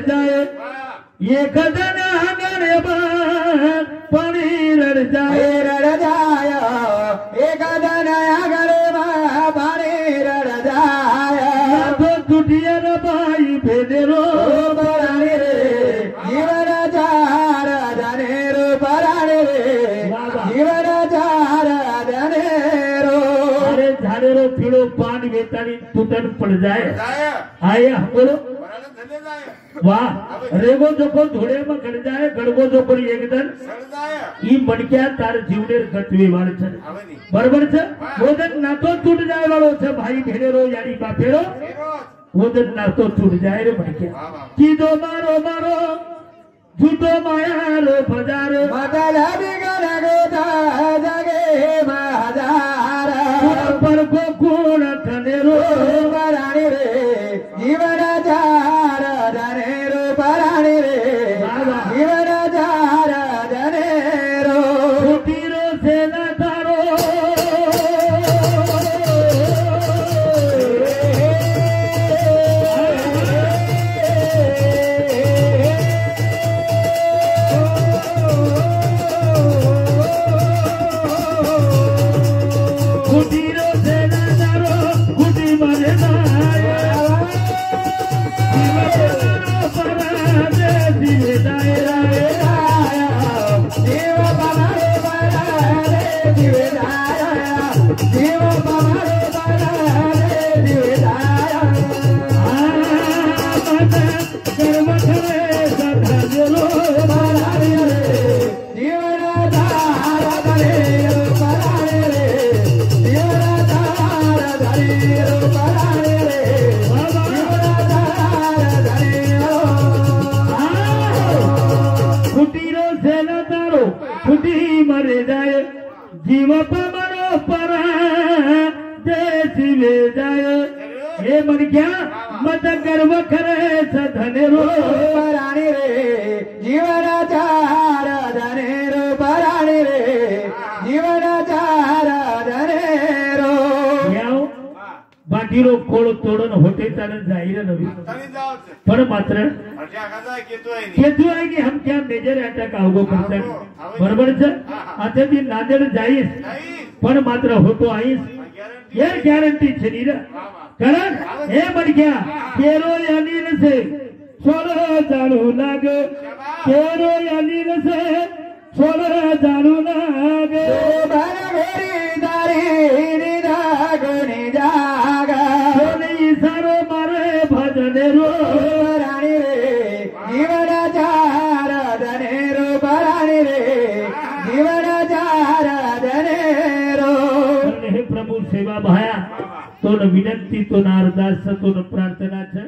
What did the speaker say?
जाए ये कदन हंगरे पानी रड़ जाए ये कदन हंगरे पानी रड़ जाए तो टूटिया न पाई भेदे रो पराने रे जीवन चार जाने रो पराने रे जीवन चार जाने रो अरे झाड़े रो फिरो पानी बेताड़ी टूटन पड़ जाए आए हम बोलो वाह रेगो जो को धोड़े में गड़ जाए गड़गो जो को एकदम ई मणक्या तार जीवनेर गटवे वाले छे बराबर छे वोदन नातो टूट जाए वालो छे भाई भेड़ेरो यानी बापेरो वोदन नातो टूट जाए रे मणक्या कीधो मारो मारो झूठो माया रो बाजार मगला बिगड़ गो जगे महाजार पर को कोण कनेरो बराणी रे जीवन जार जनेरो बराणी रे जीवन जार जनेरो कुटीरो से न तारो कुटीरो से न तारो कुटी मरे मरे जाए जीव पमरो पर देसी ले जाए हे मन क्या मत गर्व करे सधनेरो पराणी रे जीवन चार धनेरो पराणी रे जीवन चार धनेरो बाटीरो खोल तोडन होते तारण जाहीर नवी पर मात्र केतु आहे की हम क्या मेजर अटॅक आवगो करता बरोबर छे आता ती नादेड जाईस पण मात्र होतो आईस ये गॅरंटी छे नी रे कारण हे मडक्या केरो यानील से छोरो जाणू लाग केरो यानील से छोरो जाणू लाग बरगरी दारी निरागणी जागा सोनी सारो मारे भजने रो राणी रे जीवन चार धनेरो पराणी रे जीवन चार धनेरो हे प्रभु सेवा भाया तो विनंती तो अरदास तो प्रार्थना छे।